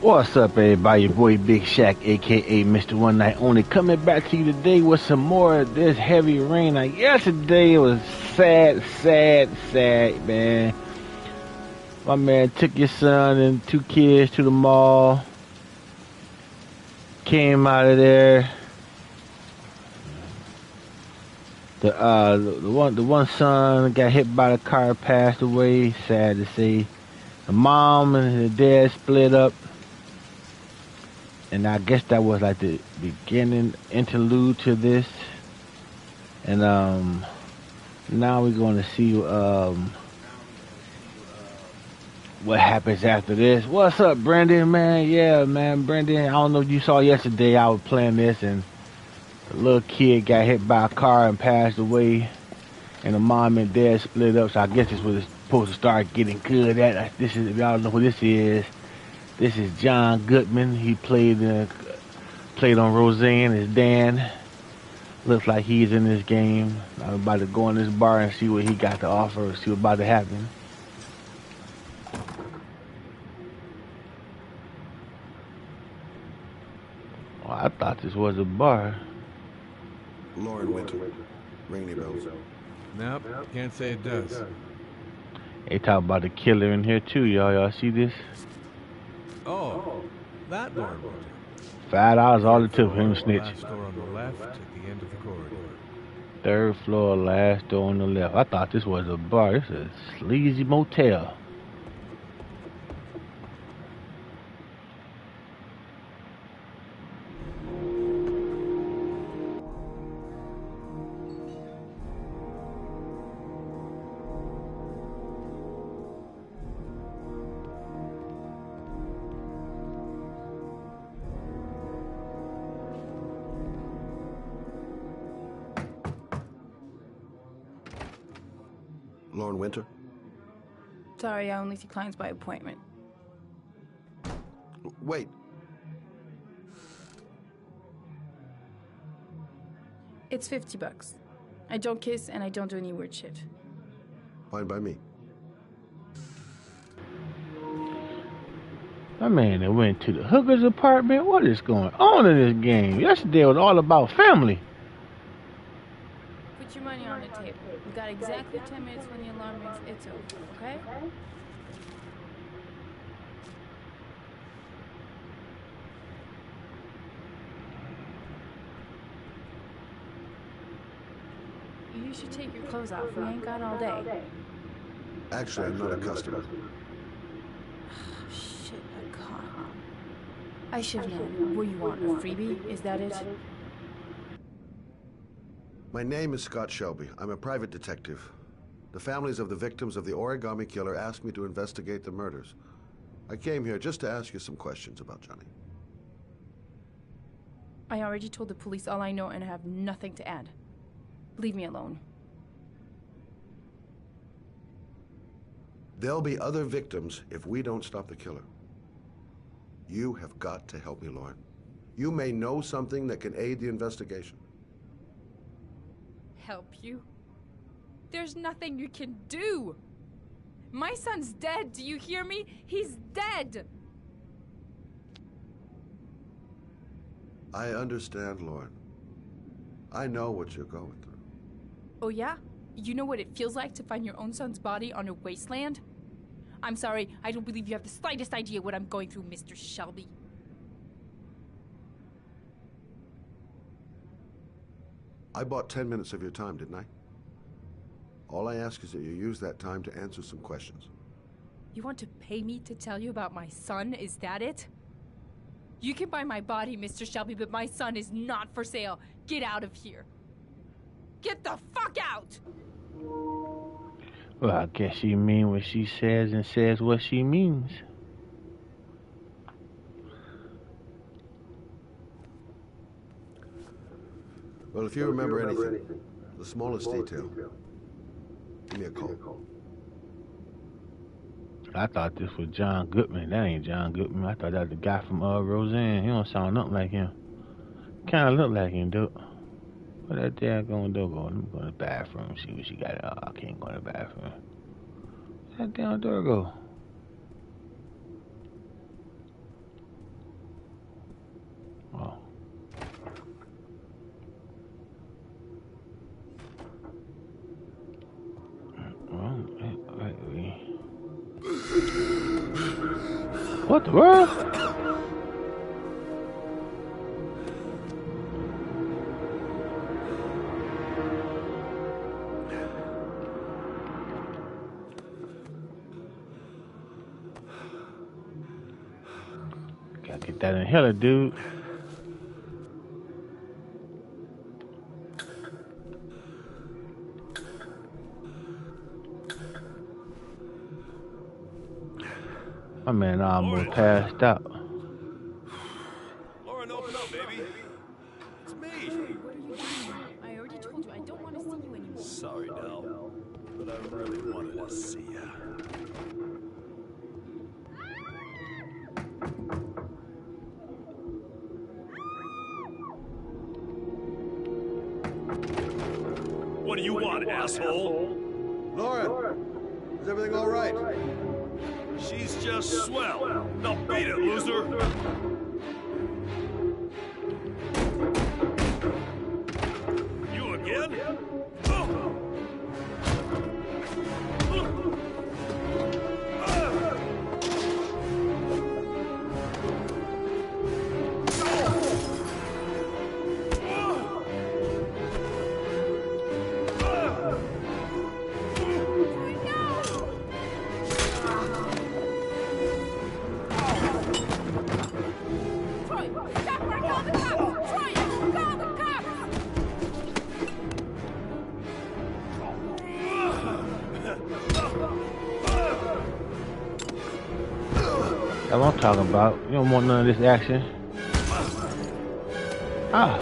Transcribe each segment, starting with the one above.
What's up, everybody? Your boy Big Shaq, aka Mr. One Night Only, coming back to you today with some more of this heavy rain. Like yesterday, it was sad, man. My man took his son and two kids to the mall, came out of there. The one son got hit by the car, passed away. Sad to say. The mom and the dad split up. And I guess that was like the beginning interlude to this. And now we're going to see what happens after this. What's up, Brendan, man? Yeah, man, Brendan. I don't know if you saw yesterday. I was playing this, and a little kid got hit by a car and passed away. And the mom and dad split up. So I guess this was supposed to start getting good. This is, if y'all know who this is. This is John Goodman. He played on Roseanne as Dan. Looks like he's in this game. I'm about to go in this bar and see what he got to offer, see what's about to happen. Oh, I thought this was a bar. Lauren Winter. Ring any bells? Nope, can't say it does. They talk about the killer in here too, y'all. Y'all see this? Oh, that Lauren Winter. $5 all it took for him to snitch. Last door on the left at the end of the corridor. Third floor, last door on the left. I thought this was a bar. This is a sleazy motel. Lauren Winter? Sorry, I only see clients by appointment. Wait. It's $50. I don't kiss and I don't do any weird shit. Fine by me. My man that went to the hooker's apartment. What is going on in this game? Yesterday was all about family. Put your money on the table. We've got exactly 10 minutes when the alarm rings. It's over, okay? You should take your clothes off. We ain't got all day. Actually, I'm not a customer. Shit, a car. I should have known. What do you want, a freebie? Is that it? My name is Scott Shelby. I'm a private detective. The families of the victims of the origami killer asked me to investigate the murders. I came here just to ask you some questions about Johnny. I already told the police all I know and I have nothing to add. Leave me alone. There'll be other victims if we don't stop the killer. You have got to help me, Lauren. You may know something that can aid the investigation. Help you? There's nothing you can do. My son's dead. Do you hear me? He's dead. I understand, Lauren. I know what you're going through. Oh yeah? You know what it feels like to find your own son's body on a wasteland? I'm sorry, I don't believe you have the slightest idea what I'm going through, Mr. Shelby. I bought 10 minutes of your time, didn't I? All I ask is that you use that time to answer some questions. You want to pay me to tell you about my son? Is that it? You can buy my body, Mr. Shelby, but my son is not for sale. Get out of here. Get the fuck out! Well, I guess she means what she says and says what she means. Well, if you remember anything, the smallest detail, give me a call. I thought this was John Goodman. That ain't John Goodman. I thought that was the guy from Roseanne. He don't sound nothing like him. Kind of look like him, dude. Where that daggone door go? Let me go to the bathroom, see what she got. Oh, I can't go to the bathroom. Where that damn door go? What the world? Gotta get that inhaler, dude. My man almost passed out. Lauren, open up, baby. It's me. What are you doing? I already told you I don't want to see you anymore. Sorry, Del, but I really wanted to see ya. What do you want, asshole? Lauren, is everything all right? She's just swell. Now beat it, loser. You again? That's what I'm talking about. You don't want none of this action. Ah.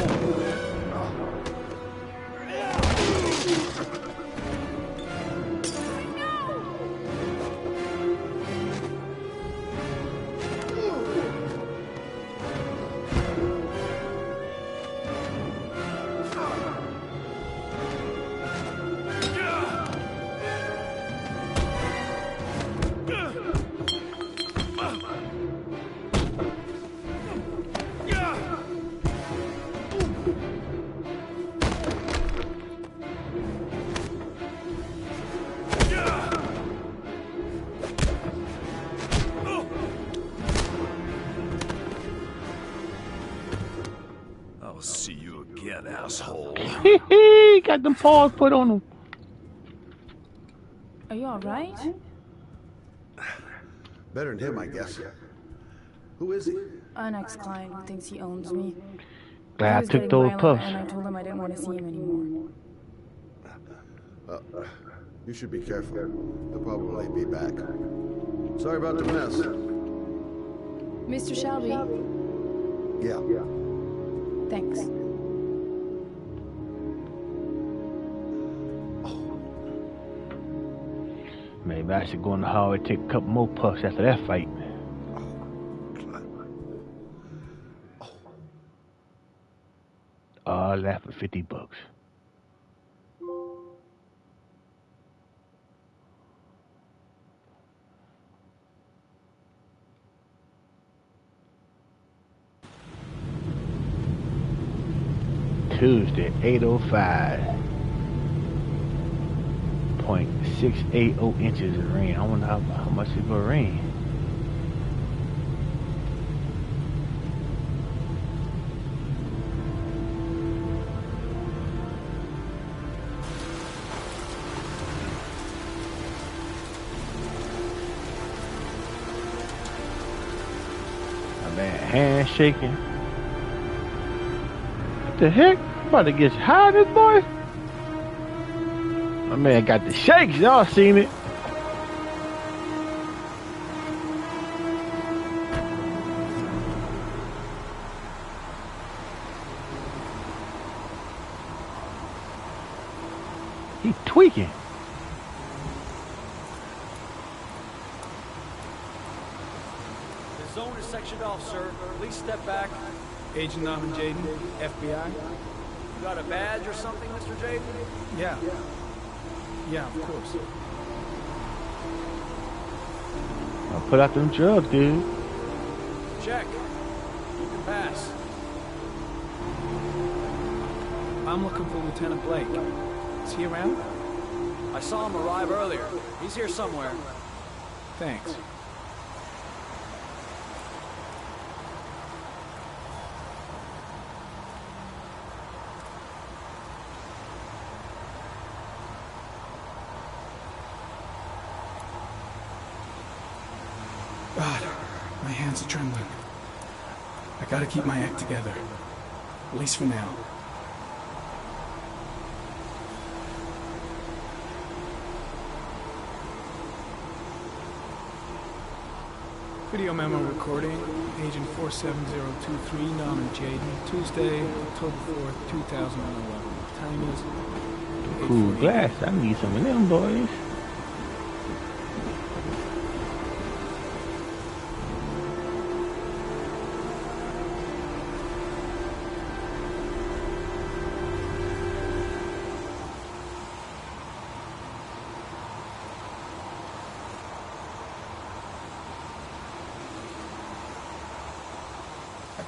I'll see you again, asshole. Got them paws put on him. Are you alright? Better than him, I guess. Who is he? An ex-client who thinks he owns me. Glad He I was took getting those violent, puffs. and I told him I didn't want to see him anymore. You should be careful. He'll probably be back. Sorry about the mess. Mr. Shelby, Yeah. thanks. Maybe I should go in the hallway and take a couple more puffs after that fight. All that for $50. Tuesday, 8:05.680 inches of rain. I wonder how much it will rain. My man, hand shaking. What the heck? I'm about to get high, this boy. My man got the shakes. Y'all seen it. He tweaking. The zone is sectioned off, sir. Please step back. Agent Norman Jaden, FBI. You got a badge or something, Mr. Jaden? Yeah. Yeah, of course. I'll put out them drugs, dude. Check. You can pass. I'm looking for Lieutenant Blake. Is he around? I saw him arrive earlier. He's here somewhere. Thanks. God, my hands are trembling. I gotta keep my act together. At least for now. Video memo recording, Agent 47023, Norman Jaden, Tuesday, October 4th, 2011. Time is... Cool glass. I need some of them, boys.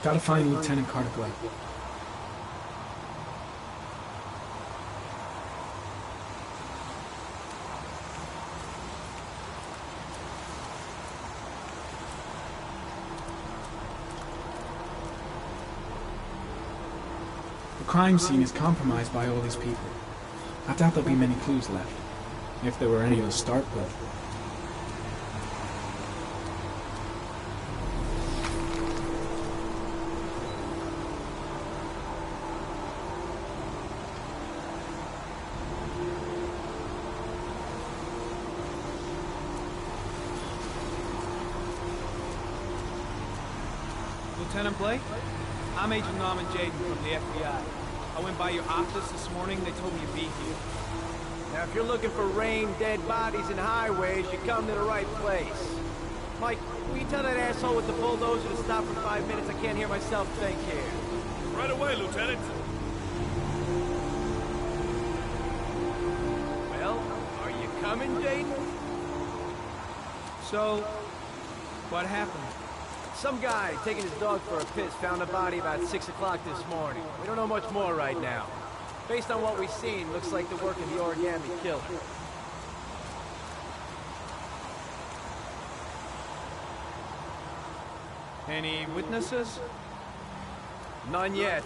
Gotta find Lieutenant Carter Blake. The crime scene is compromised by all these people. I doubt there'll be many clues left, if there were any to start with. Lieutenant Blake? I'm Agent Norman Jaden from the FBI. I went by your office this morning. They told me you'd be here. Now, if you're looking for rain, dead bodies, and highways, you come to the right place. Mike, will you tell that asshole with the bulldozer to stop for 5 minutes? I can't hear myself think here. Right away, Lieutenant. Well, are you coming, Jaden? So, what happened? Some guy taking his dog for a piss found a body about 6 o'clock this morning. We don't know much more right now. Based on what we've seen, looks like the work of the origami killer. Any witnesses? None yet.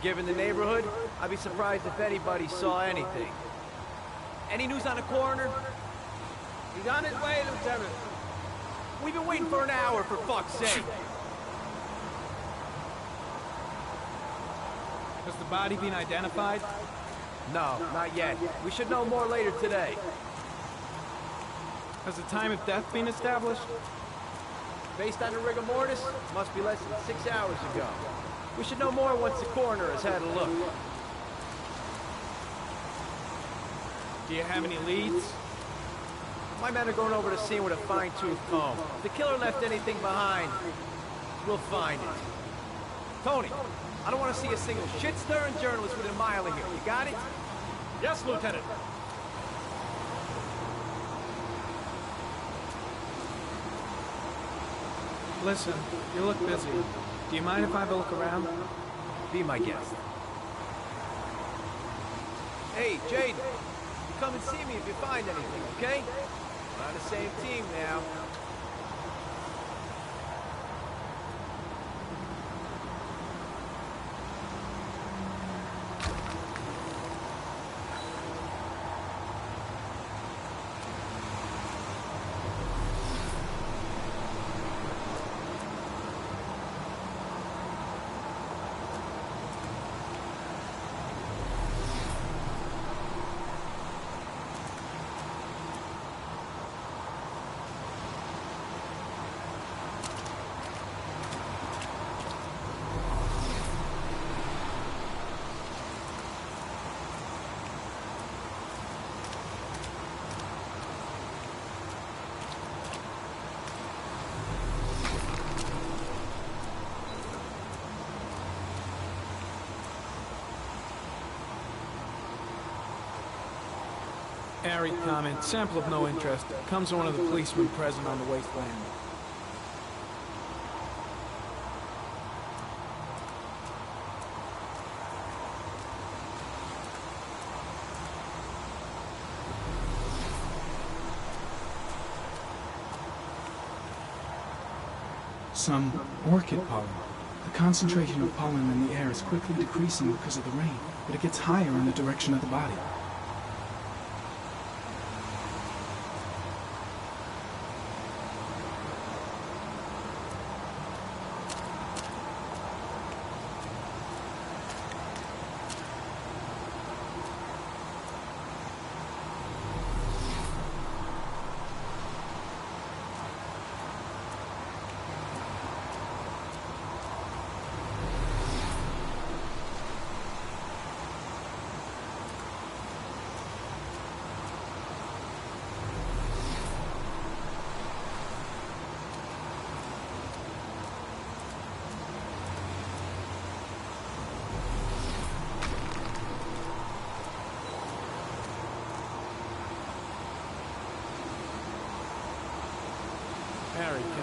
Given the neighborhood, I'd be surprised if anybody saw anything. Any news on the coroner? He's on his way, Lieutenant. We've been waiting for an hour, for fuck's sake. Has the body been identified? No, not yet. We should know more later today. Has the time of death been established? Based on the rigor mortis, must be less than 6 hours ago. We should know more once the coroner has had a look. Do you have any leads? My men are going over the scene with a fine-tooth comb. If the killer left anything behind, we'll find it. Tony, I don't want to see a single shit-stirring journalist within a mile of here. You got it? Yes, Lieutenant. Listen, you look busy. Do you mind if I have a look around? Be my guest. Hey, Jaden. You come and see me if you find anything, okay? We're on the same team now. Airy comment. Sample of no interest. Comes from one of the policemen present on the wasteland. Some orchid pollen. The concentration of pollen in the air is quickly decreasing because of the rain, but it gets higher in the direction of the body.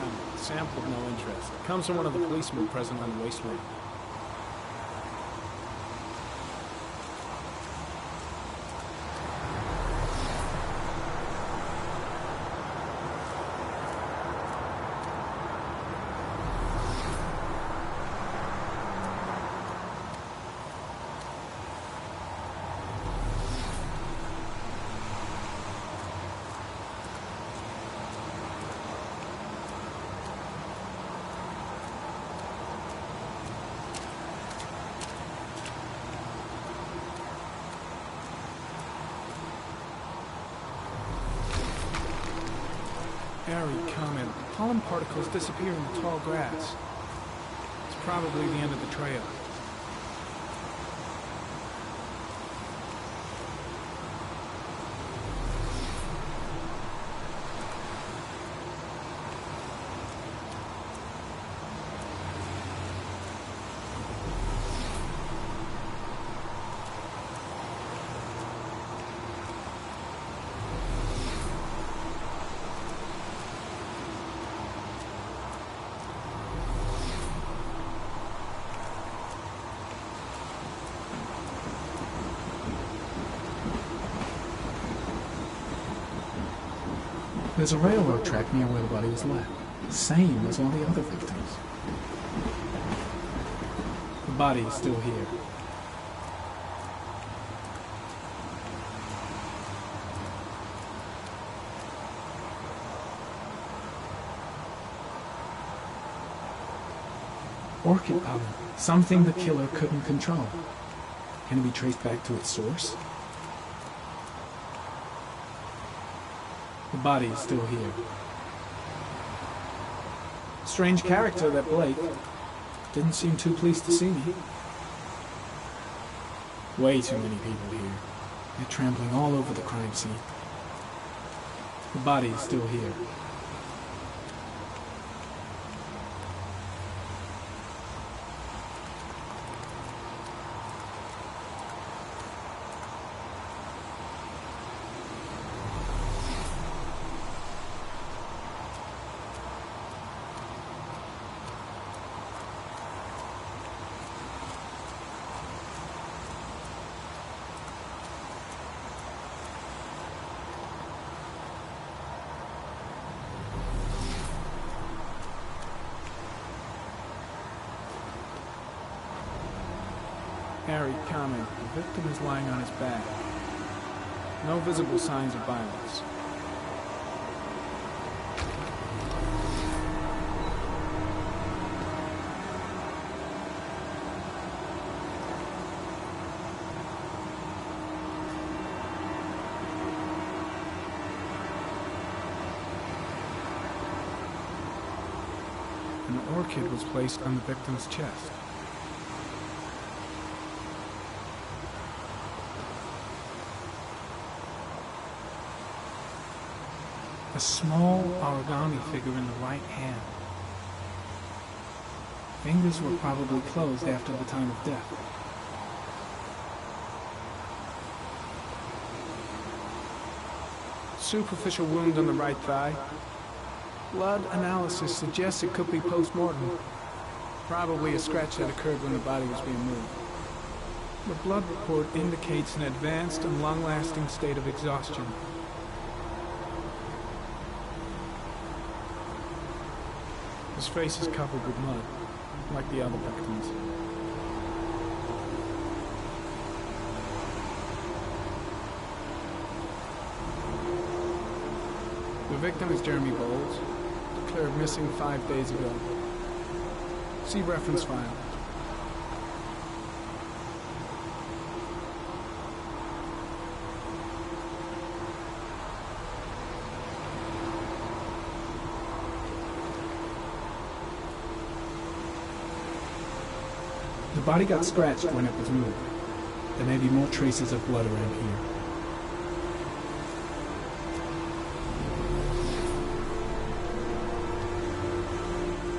comment. Sample of no interest. It comes from one of the policemen present on the wasteland. Harry, comment. Pollen particles disappear in the tall grass. It's probably the end of the trail. There's a railroad track near where the body was left. Same as all the other victims. The body is still here. Orchid pollen. Something the killer couldn't control. Can it be traced back to its source? The body is still here. Strange character, that Blake. Didn't seem too pleased to see me. Way too many people here. They're trampling all over the crime scene. The body is still here. Harry, comment. The victim is lying on his back. No visible signs of violence. An orchid was placed on the victim's chest. A small origami figure in the right hand. Fingers were probably closed after the time of death. Superficial wound on the right thigh. Blood analysis suggests it could be post-mortem. Probably a scratch that occurred when the body was being moved. The blood report indicates an advanced and long-lasting state of exhaustion. His face is covered with mud, like the other victims. The victim is Jeremy Bowles, declared missing 5 days ago. See reference file. The body got scratched when it was moved. There may be more traces of blood around here.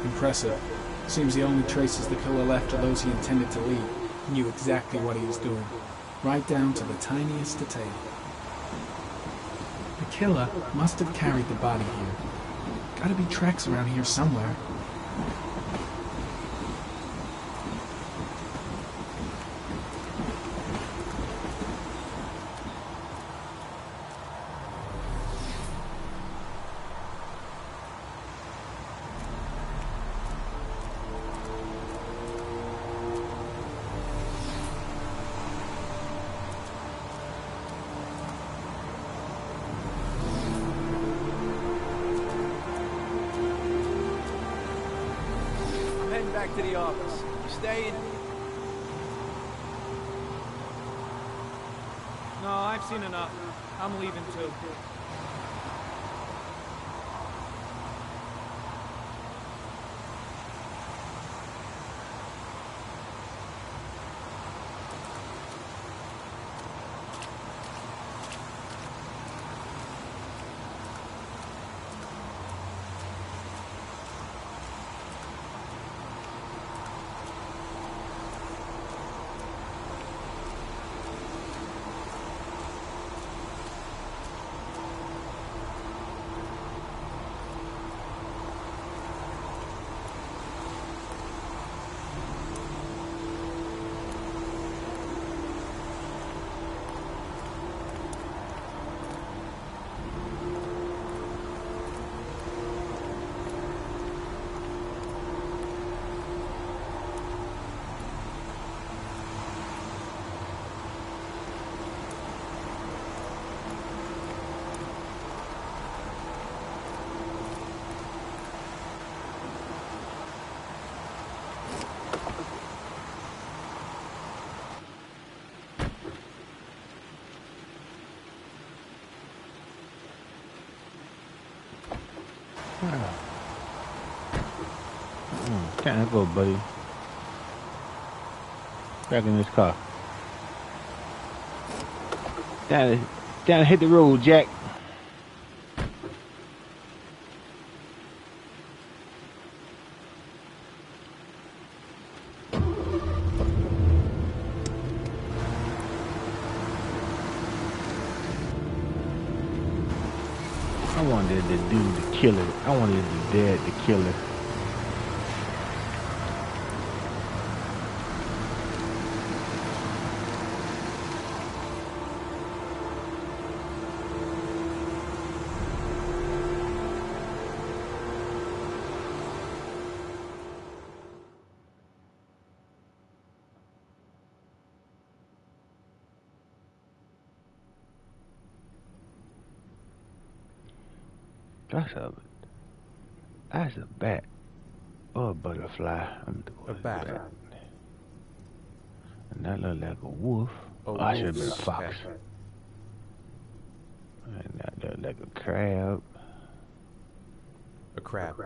Impressive. Seems the only traces the killer left are those he intended to leave. He knew exactly what he was doing, right down to the tiniest detail. The killer must have carried the body here. Gotta be tracks around here somewhere. Back to the office. You staying? No, I've seen enough. I'm leaving too. Can't go, buddy. Back in this car. Down, hit the road, Jack. I wanted the dude to kill it. I wanted the dad to kill it. That's a bat or a butterfly. A bat. And that looked like a wolf. Oh, I should have been a fox. And that looked like a crab. A crab.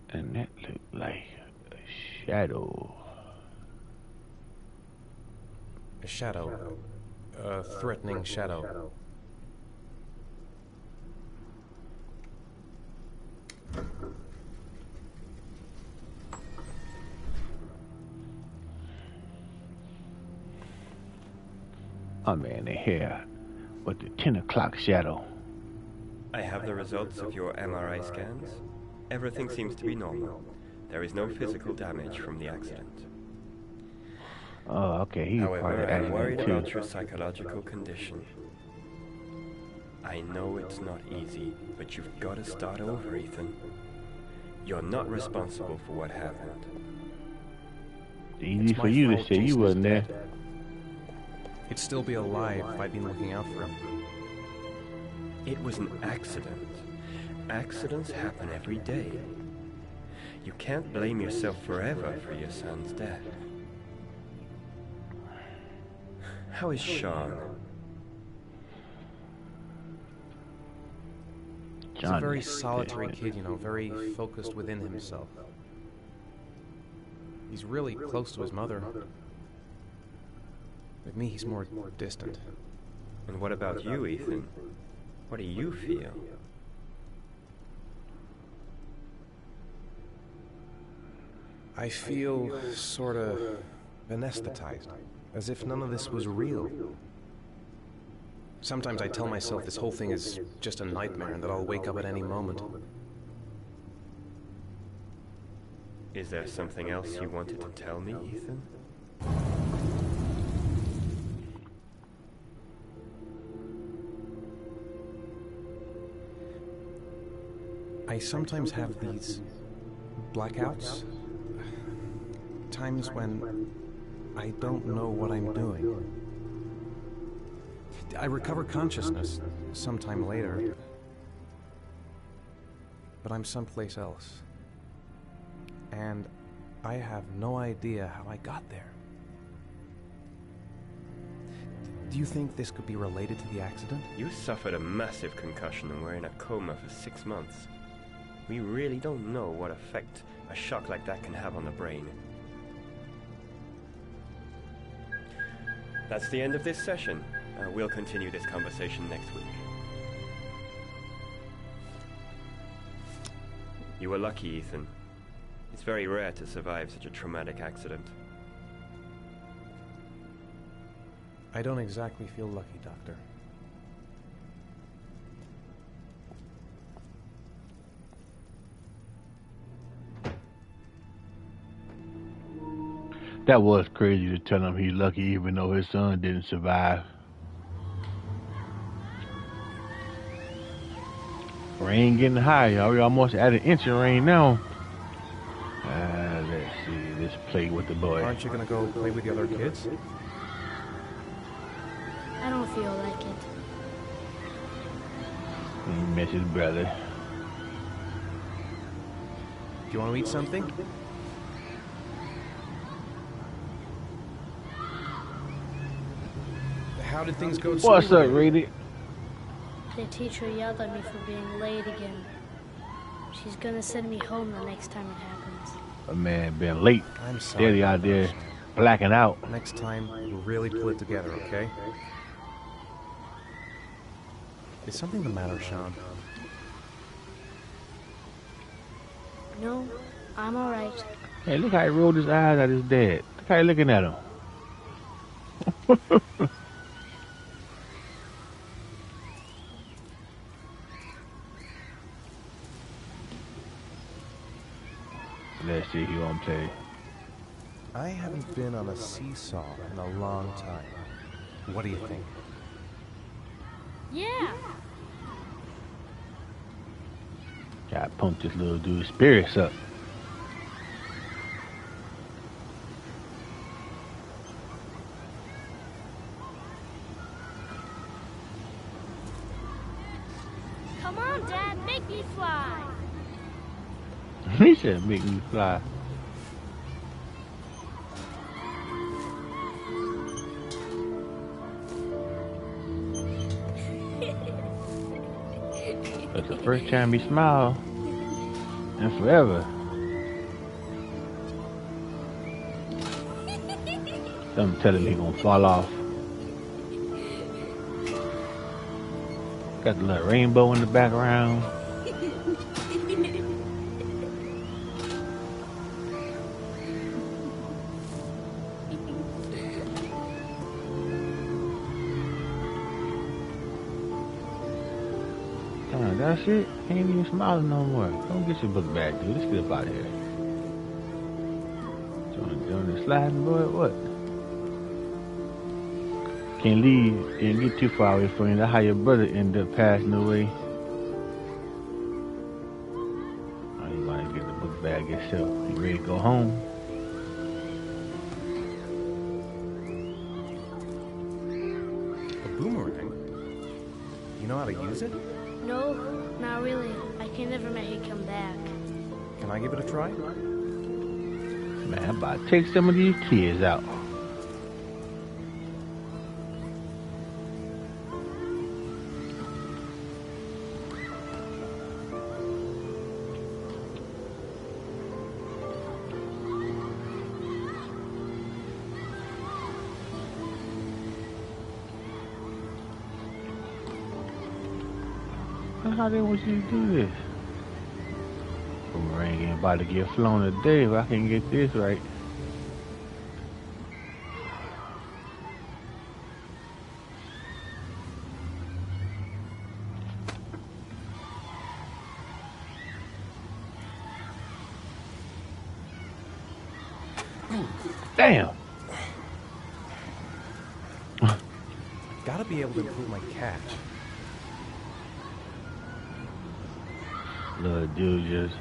And that looked like a shadow. A shadow. A threatening shadow. I'm in here with the 10 o'clock shadow. I have the results of your MRI scans. Everything seems to be normal. There is no physical damage from the accident. Oh, okay. He's part However, of the I'm accident worried too. about your psychological condition. I know it's not easy, but you've got to start over, Ethan. You're not responsible for what happened. Easy for you to say. You wasn't there. He'd still be alive if I'd been looking out for him. It was an accident. Accidents happen every day. You can't blame yourself forever for your son's death. How is Sean? He's a very solitary kid, you know, very focused within himself. He's really close to his mother. With me, he's more distant. And what about you, Ethan? What do you feel? I feel sort of anesthetized, as if none of this was real. Sometimes I tell myself this whole thing is just a nightmare and that I'll wake up at any moment. Is there something else you wanted to tell me, Ethan? I sometimes have these blackouts. Times when I don't know what I'm doing. I recover consciousness sometime later, but I'm someplace else. And I have no idea how I got there. Do you think this could be related to the accident? You suffered a massive concussion and were in a coma for 6 months. We really don't know what effect a shock like that can have on the brain. That's the end of this session. We'll continue this conversation next week. You were lucky, Ethan. It's very rare to survive such a traumatic accident. I don't exactly feel lucky, Doctor. That was crazy to tell him he's lucky even though his son didn't survive. Rain getting high, y'all. We almost at an inch of rain now. Let's see. Let's play with the boy. Aren't you gonna go play with the other kids? I don't feel like it. He miss his brother. Do you want to eat something? How did things go? What's up, Reedy? The teacher yelled at me for being late again. She's gonna send me home the next time it happens. A man been late. I'm sorry. Steady out there blacking out. Next time, we'll really pull it together, okay? Is something the matter, Sean? No, I'm alright. Hey, look how he rolled his eyes at his dad. Look how he looking at him. Let's see who gonna play. I haven't been on a seesaw in a long time. What do you think? Yeah. Gotta pump this little dude's spirits up. Come on, Dad, make me fly. He said, "Make me fly." That's the first time he smiled in forever. Something telling me he gonna fall off. Got the little rainbow in the background. That's it. He ain't even smiling no more. Don't get your book back, dude. Let's get up out of here. Doing the sliding, boy? What? Can't leave. Can't get too far away from you. That's how your brother ended up passing away. Oh, you want to get the book bag yourself. You ready to go home? A boomerang? You know how to use it? No, not really. I can never make it come back. Can I give it a try? Man, I'm about to take some of these kids out. How they want you to do this? Boomerang ain't about to get flown today if I can get this right. Damn. Gotta be able to improve my catch. Little dude just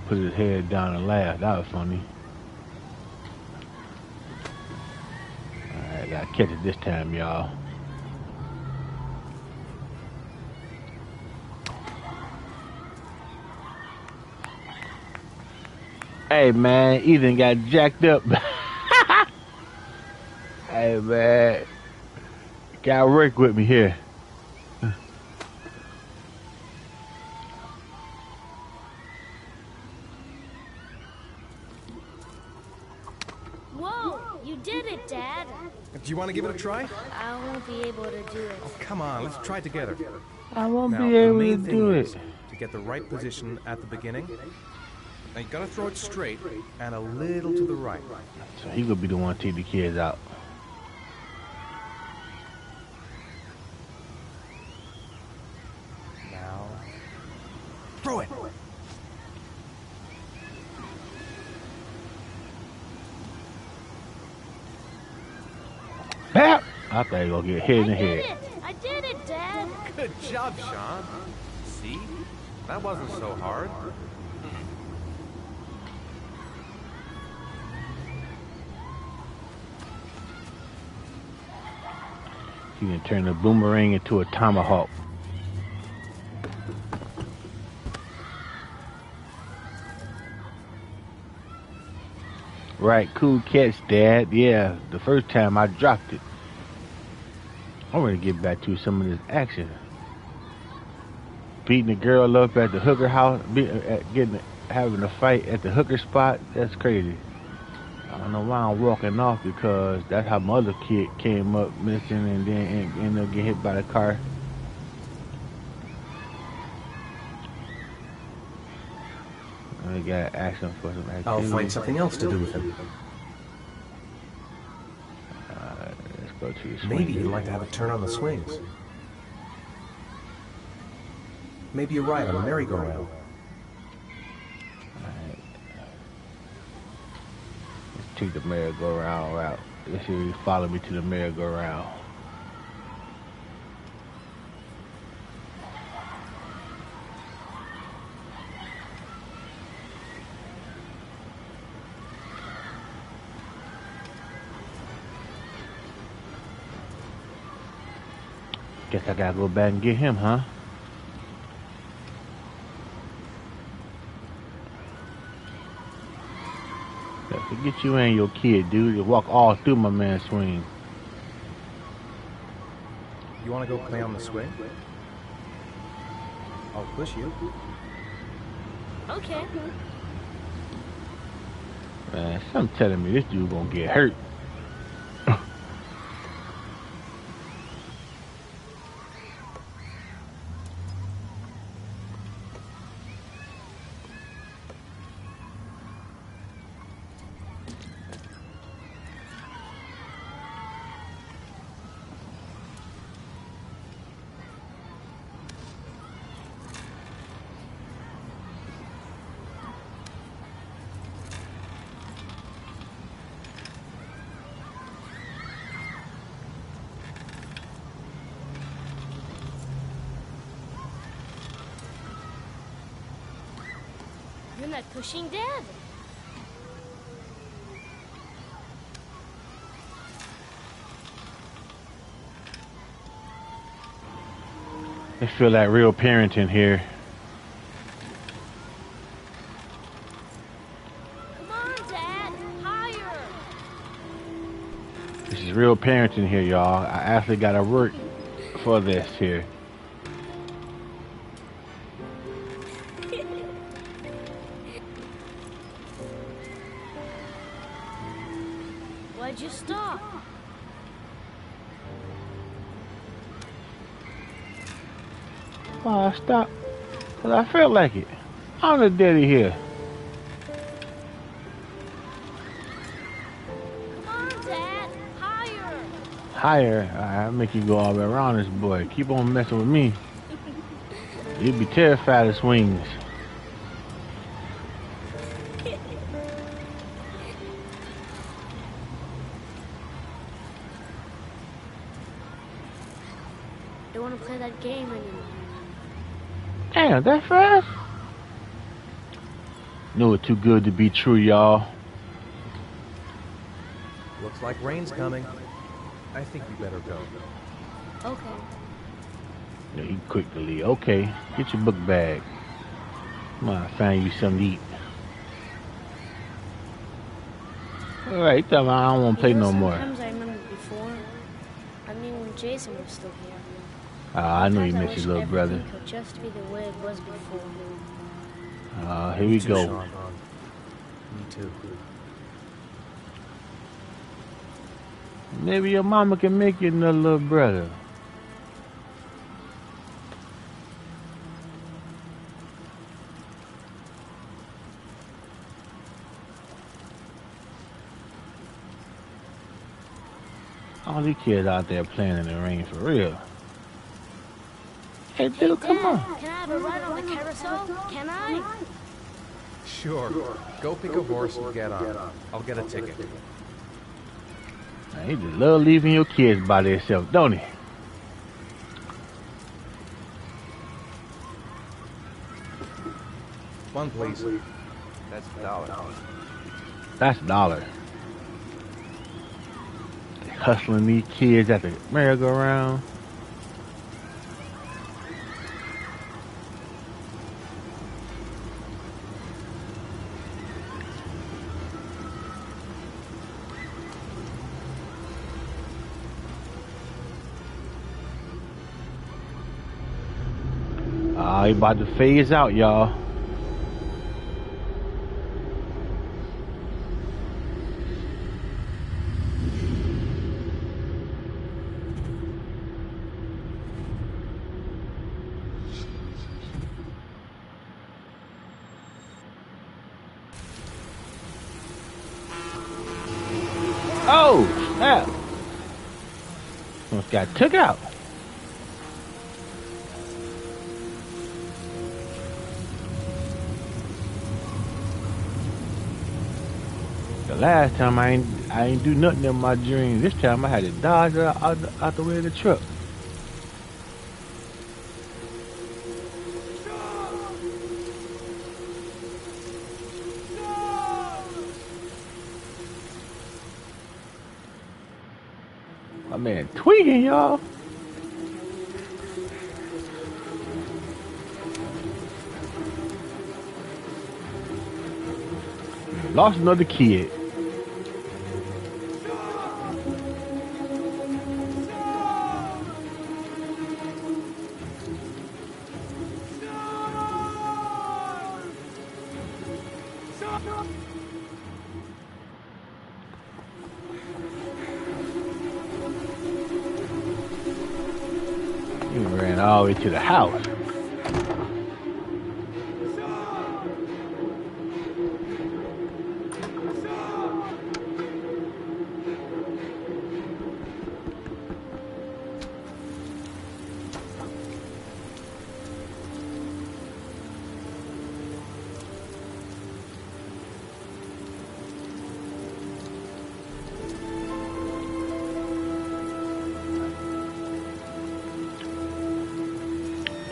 put his head down and laughed. That was funny. Alright, gotta catch it this time, y'all. Hey man, Ethan got jacked up. Hey man, got work with me here. Whoa, you did it, Dad. Do you want to give it a try? I won't be able to do it. Oh, come on, let's try it together. I won't Now, be able the to main do thing it. is to get the right position at the beginning. Now you gotta throw it straight and a little to the right. So he gonna be the one to take the kids out. Now, throw it. Bap! I thought he gonna get hit in the head. I did it, Dad. Good job, Sean. See? That wasn't so hard. He can turn the boomerang into a tomahawk. Right, cool catch, Dad. Yeah, the first time I dropped it. I'm gonna get back to some of this action. Beating the girl up at the hooker house, having a fight at the hooker spot. That's crazy. I don't know why I'm walking off, because that's how my other kid came up missing and then ended up getting hit by the car. We got action for some activity. I'll find something else to do with him. Let's go to the swing. Maybe he'd like to have a turn on the swings. Maybe a ride on a merry-go-round. Alright. Let's take the merry-go-round route. Let's see if he follow me to the merry-go-round. Guess I gotta go back and get him, huh? Yeah, forget you and your kid, dude. You walk all through my man's swing. You want to go play on the swing? I'll push you. Okay. Man, something telling me this dude gonna get hurt. You're not pushing, Dad. I feel like real parenting here. Come on, Dad. Higher. This is real parenting here, y'all. I actually gotta work for this here. Why'd you stop? Oh, I stopped. Cause I felt like it. I'm the daddy here. Come on, Dad. Higher. Higher. I'll make you go all the way around this boy. Keep on messing with me. You'd be terrified of swings. play that game anymore. Damn, that fast? Knew it too good to be true, y'all. Looks like rain's coming. I think we better go. Okay. Yeah, he quick to leave. Okay, get your book bag. Come on, find you something to eat. Alright, you tell me I don't want to play no more. Sometimes I remember before. I mean, when Jason was still here. I know you miss your little brother. Everything could just be the way it was before. Here we go. Sean. Me too. Maybe your mama can make you another little brother. All these kids out there playing in the rain for real. Hey, dude, come on. Can I have a ride on the carousel? Can I? Sure. Go pick a horse and get on. I'll get a ticket. He just love leaving your kids by themselves, don't he? One, please. That's $1. That's $1. They hustling these kids at the merry-go-round. He about to phase out, y'all. Oh, snap. Almost got took out. The last time I ain't do nothing in my dream. This time I had to dodge out the way of the truck. My man tweaking, y'all. Lost another kid. He ran all the way to the house.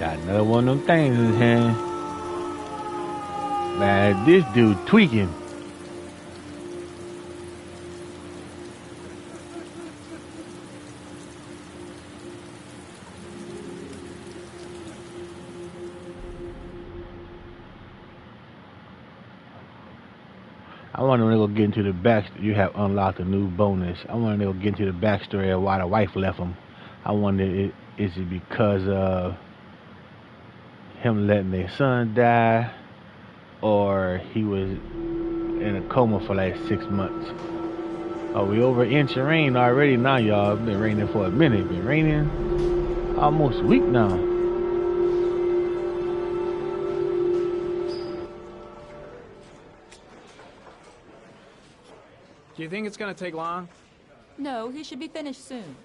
Got another one of them things in his hand. Man, this dude tweaking. I wonder when they're gonna get into the back. You have unlocked a new bonus. I wonder when they're gonna get into the backstory of why the wife left him. I wonder, is it because of him letting their son die, or he was in a coma for like 6 months? Oh, we over inch of rain already now, y'all. It's been raining for a minute. Been raining almost a week now. Do you think it's gonna take long? No, he should be finished soon.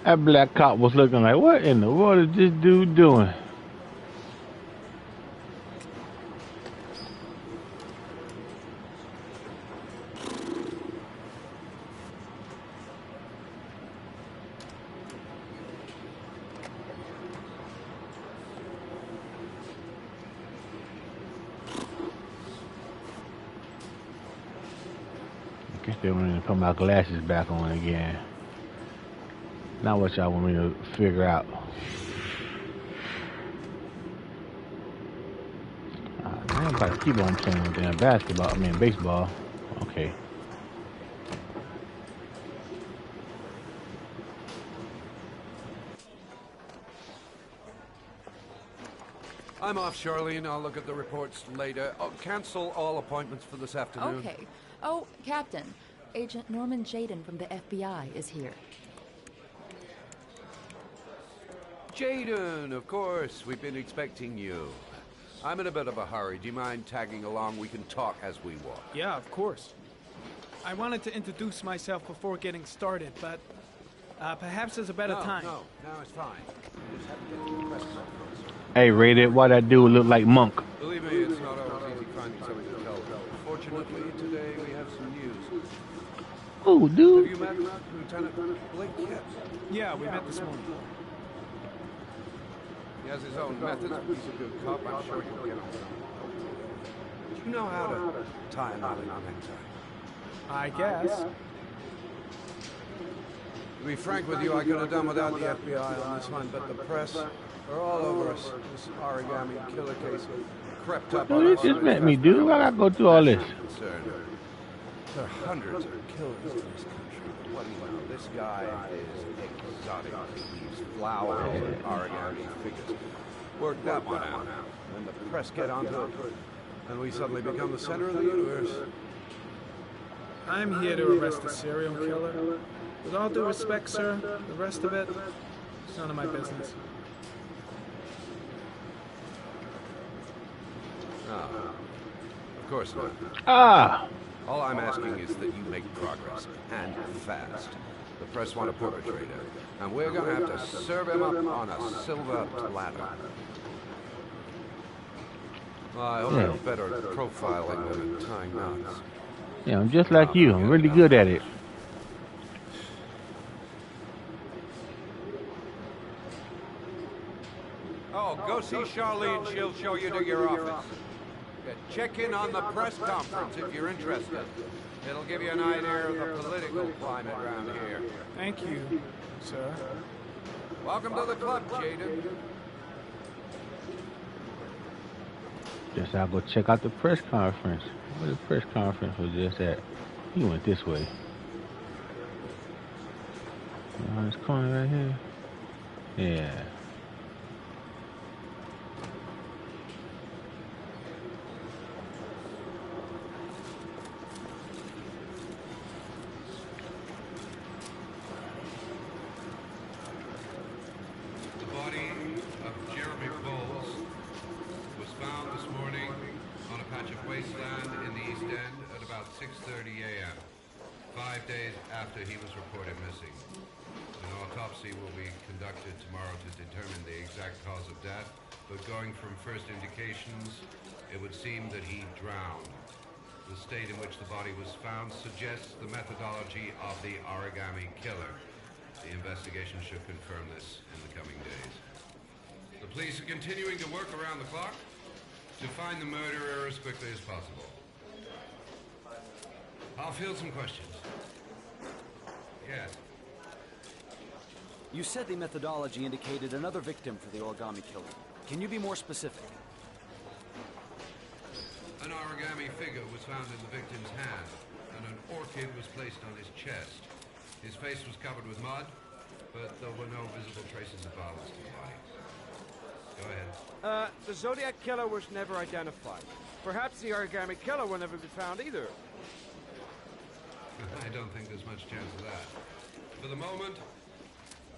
That black cop was looking like, what in the world is this dude doing? I guess they want me to put my glasses back on again. Now what y'all want me to figure out? I ain't about to keep on playing with damn basketball. I mean baseball. Okay. I'm off, Charlene. I'll look at the reports later. Oh, cancel all appointments for this afternoon. Okay. Oh, Captain. Agent Norman Jaden from the FBI is here. Jaden, of course. We've been expecting you. I'm in a bit of a hurry. Do you mind tagging along? We can talk as we walk. Yeah, of course. I wanted to introduce myself before getting started, but perhaps there's a better time. No, it's fine. We just have to get to the press conference. Hey, Rated, why that dude look like Monk? Believe me, it's not always easy finding something to tell. Fortunately, today we have some news. Oh, dude. Have you met Lieutenant Blake yet? Yeah, we met this morning. He has his own methods, but he's a good cop. I'm sure you'll get on. Do you know how to tie a knot in a necktie? I guess. To be frank with you, I could have done without the FBI on this one, but the press are all over us. This origami killer case crept up on Dude, us. they just met me, dude. Why gotta go through all this? There are hundreds of killers in this country. What do you know? This guy is exotic. He leaves flowers and origami figures. Work that one out. Then the press get onto it, and we suddenly become the center of the universe. I'm here to arrest a serial killer. With all due respect, sir, the rest of it, it's none of my business. Of course not. Ah! All I'm asking is that you make progress, and fast. The press want a perpetrator, and we're gonna have to serve him up on a silver platter. Well, I hope you're better at profiling than at tying knots. Yeah, I'm just like you. I'm really good at it. Oh, go see Charlene. She'll show you to your office. Check in on the press conference if you're interested. It'll give you an idea of the political climate around here. Thank you, sir. Welcome to the club, Jaden. Guess I'll go check out the press conference. Where the press conference was just at? He went this way. On this corner right here. Yeah. After he was reported missing. An autopsy will be conducted tomorrow to determine the exact cause of death, but going from first indications, it would seem that he drowned. The state in which the body was found suggests the methodology of the origami killer. The investigation should confirm this in the coming days. The police are continuing to work around the clock to find the murderer as quickly as possible. I'll field some questions. Yes. You said the methodology indicated another victim for the origami killer. Can you be more specific? An origami figure was found in the victim's hand, and an orchid was placed on his chest. His face was covered with mud, but there were no visible traces of violence to the body. Go ahead. The Zodiac killer was never identified. Perhaps the origami killer will never be found either. I don't think there's much chance of that. For the moment,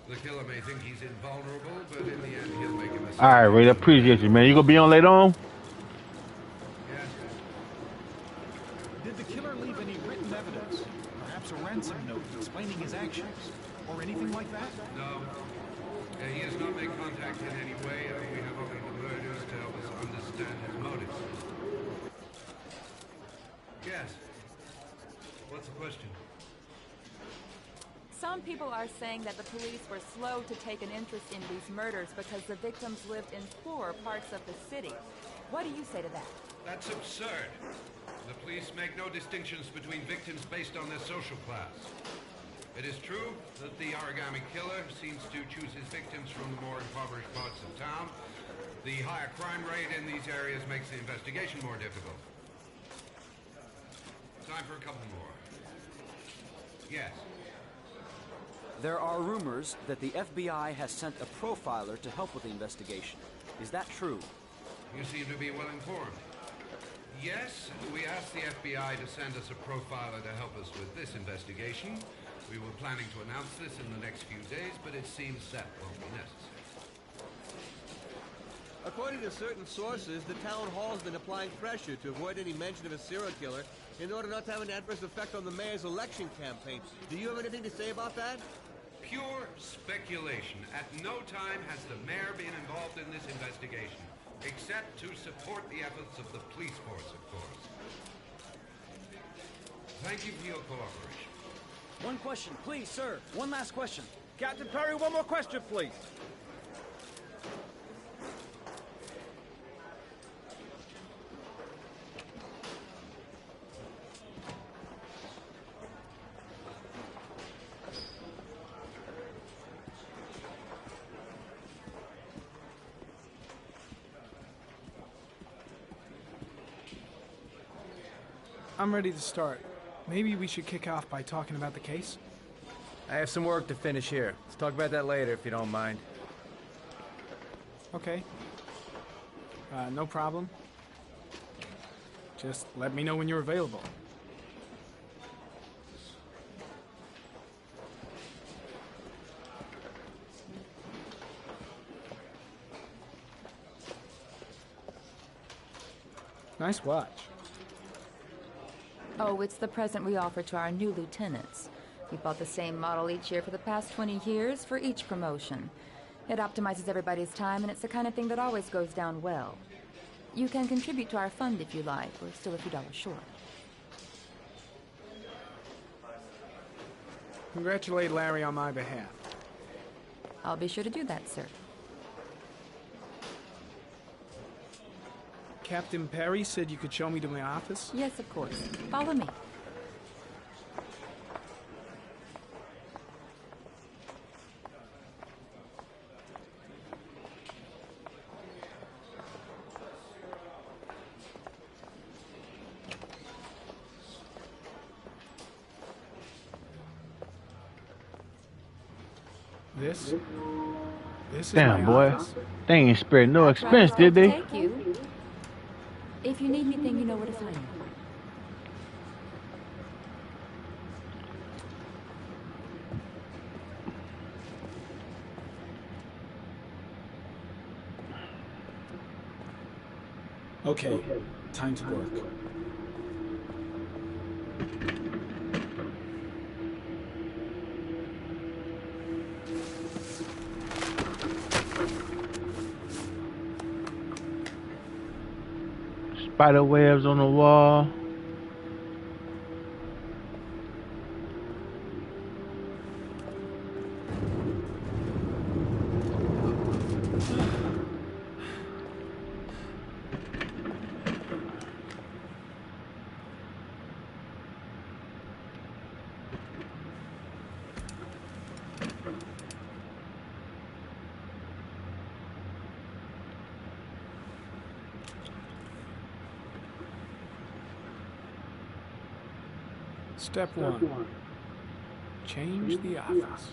the killer may think he's invulnerable, but in the end he'll make a mistake. Alright, Ray, I appreciate you, man. You gonna be on later on? Yes. Did the killer leave any written evidence? Perhaps a ransom note explaining his actions? Or anything like that? No, in any way, and we have only the murders to help us understand his motives. Yes. What's the question? Some people are saying that the police were slow to take an interest in these murders because the victims lived in poorer parts of the city. What do you say to that? That's absurd. The police make no distinctions between victims based on their social class. It is true that the origami killer seems to choose his victims from the more impoverished parts of town. The higher crime rate in these areas makes the investigation more difficult. Time for a couple more. Yes. There are rumors that the FBI has sent a profiler to help with the investigation. Is that true? You seem to be well informed. Yes, we asked the FBI to send us a profiler to help us with this investigation. We were planning to announce this in the next few days, but it seems that won't be necessary. According to certain sources, the town hall's been applying pressure to avoid any mention of a serial killer in order not to have an adverse effect on the mayor's election campaign. Do you have anything to say about that? Pure speculation. At no time has the mayor been involved in this investigation, except to support the efforts of the police force, of course. Thank you for your cooperation. One question, please, sir. One last question. Captain Perry, one more question, please. I'm ready to start. Maybe we should kick off by talking about the case? I have some work to finish here. Let's talk about that later, if you don't mind. Okay. No problem. Just let me know when you're available. Nice watch. Oh, it's the present we offer to our new lieutenants. We bought the same model each year for the past 20 years for each promotion. It optimizes everybody's time, and it's the kind of thing that always goes down well. You can contribute to our fund if you like. We're still a few dollars short. Congratulate Larry on my behalf. I'll be sure to do that, sir. Captain Perry said you could show me to my office? Yes, of course. Follow me. This is Damn, my boy. office. They ain't spared no expense, did they? Take you. If you need anything, you know where to find me. Okay, time to work. Spider webs on the wall. Step 1. Change the office.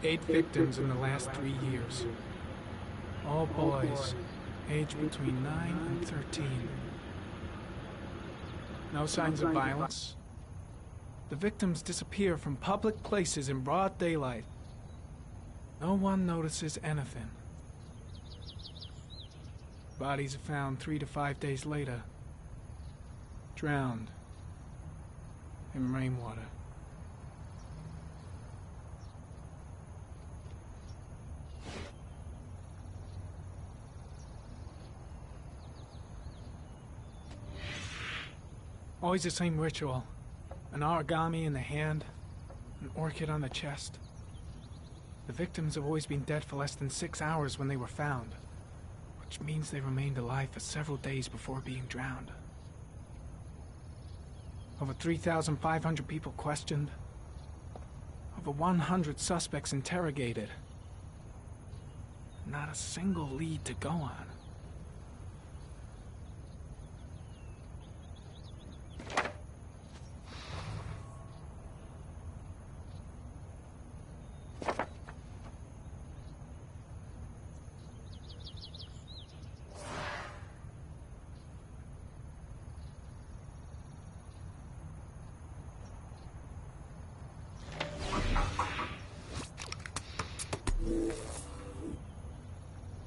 8 victims in the last 3 years. All boys, aged between 9 and 13. No signs of violence. The victims disappear from public places in broad daylight. No one notices anything. Bodies are found 3 to 5 days later, drowned in rainwater. Always the same ritual. An origami in the hand, an orchid on the chest. The victims have always been dead for less than 6 hours when they were found, which means they remained alive for several days before being drowned. Over 3,500 people questioned. Over 100 suspects interrogated. Not a single lead to go on.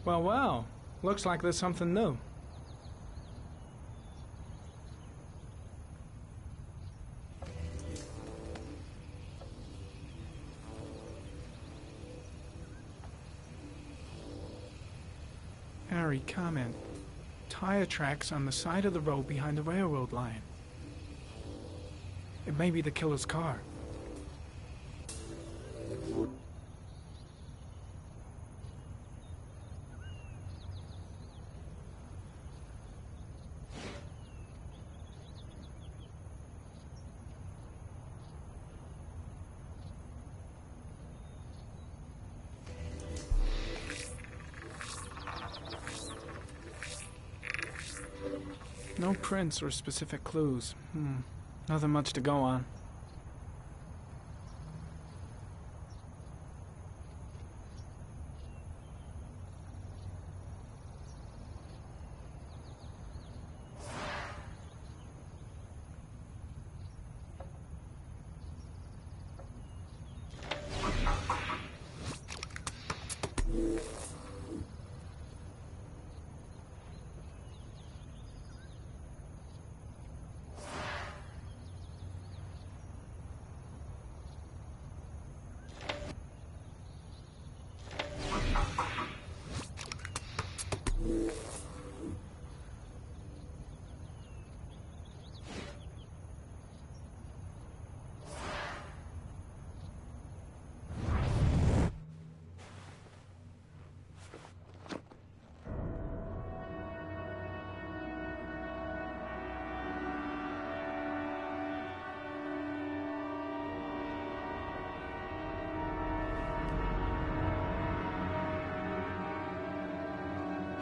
Well, looks like there's something new. Harry, comment. Tire tracks on the side of the road behind the railroad line. It may be the killer's car. No prints or specific clues. Nothing much to go on.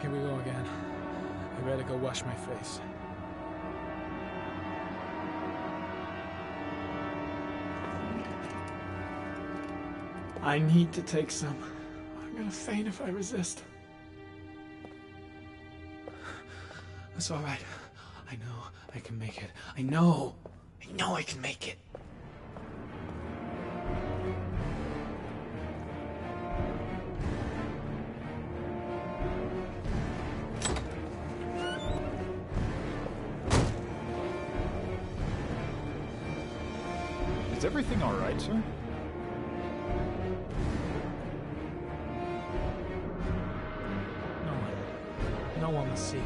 Here we go again. I better go wash my face. I need to take some. I'm gonna faint if I resist. That's all right. I know I can make it. I know I can make it. Is everything all right, sir? No one will see.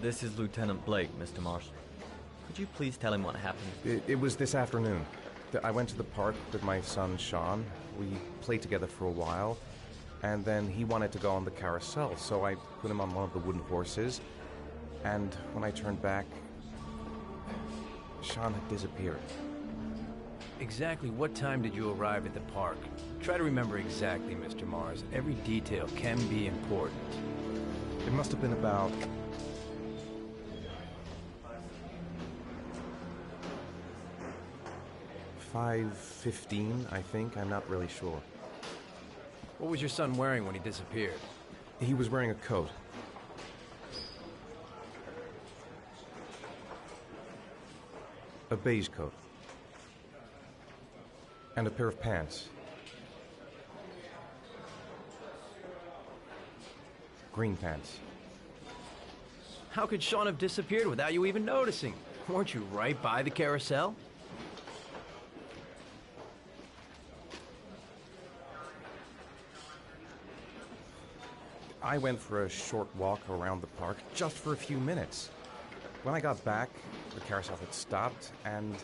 This is Lieutenant Blake, Mr. Marsh. Could you please tell him what happened? It was this afternoon. I went to the park with my son, Sean. We played together for a while, and then he wanted to go on the carousel, so I put him on one of the wooden horses, and when I turned back, Sean had disappeared. Exactly what time did you arrive at the park? Try to remember exactly, Mr. Mars. Every detail can be important. It must have been about... 5:15, I think. I'm not really sure. What was your son wearing when he disappeared? He was wearing a coat. A beige coat. And a pair of pants. Green pants. How could Sean have disappeared without you even noticing? Weren't you right by the carousel? I went for a short walk around the park, just for a few minutes. When I got back, the carousel had stopped, and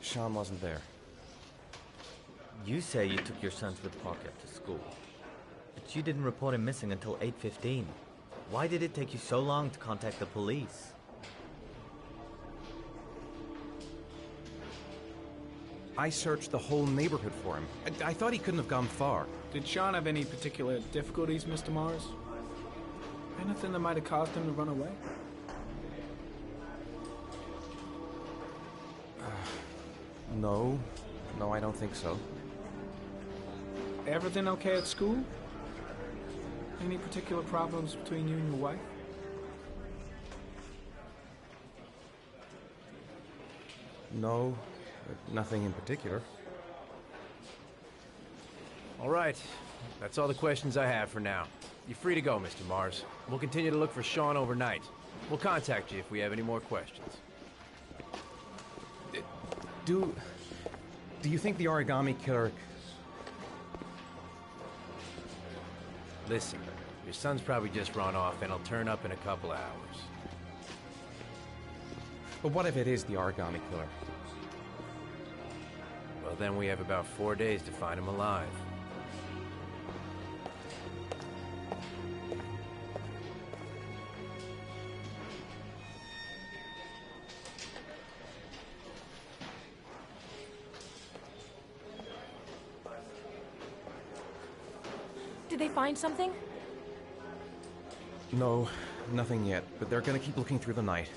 Sean wasn't there. You say you took your son to the park after school, but you didn't report him missing until 8:15. Why did it take you so long to contact the police? I searched the whole neighborhood for him. I thought he couldn't have gone far. Did Sean have any particular difficulties, Mr. Mars? Anything that might have caused him to run away? No. No, I don't think so. Everything okay at school? Any particular problems between you and your wife? No, nothing in particular. All right. That's all the questions I have for now. You're free to go, Mr. Mars. We'll continue to look for Sean overnight. We'll contact you if we have any more questions. Do you think the origami killer... Listen, your son's probably just run off and he'll turn up in a couple of hours. But what if it is the origami killer? Well, then we have about 4 days to find him alive. Did they find something? No, nothing yet, but they're gonna keep looking through the night.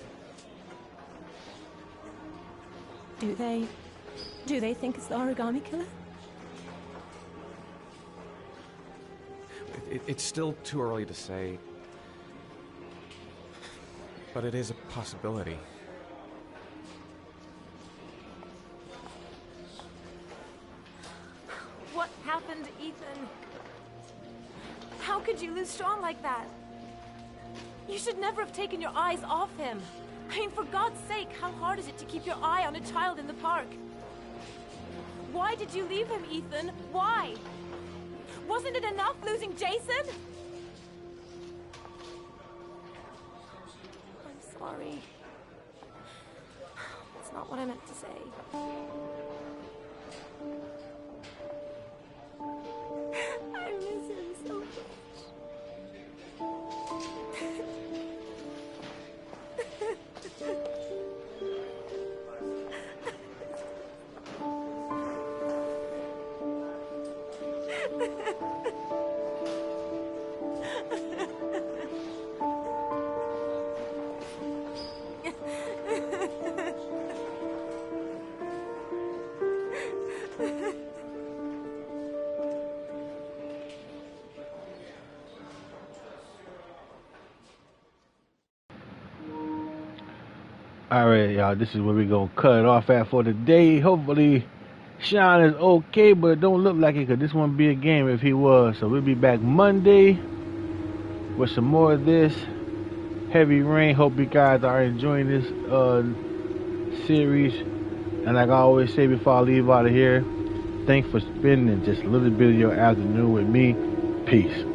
Do they think it's the origami killer? It's still too early to say, but it is a possibility. What happened, Ethan? How could you lose Sean like that? You should never have taken your eyes off him. I mean, for God's sake, how hard is it to keep your eye on a child in the park? Why did you leave him, Ethan? Why? Wasn't it enough losing Jason? I'm sorry. That's not what I meant to say. I miss him so much. Alright, y'all, this is where we're gonna cut it off at for the day. Hopefully, Sean is okay, but it don't look like it, because this wouldn't be a game if he was. So we'll be back Monday with some more of this Heavy Rain. Hope you guys are enjoying this series. And like I always say before I leave out of here, thanks for spending just a little bit of your afternoon with me. Peace.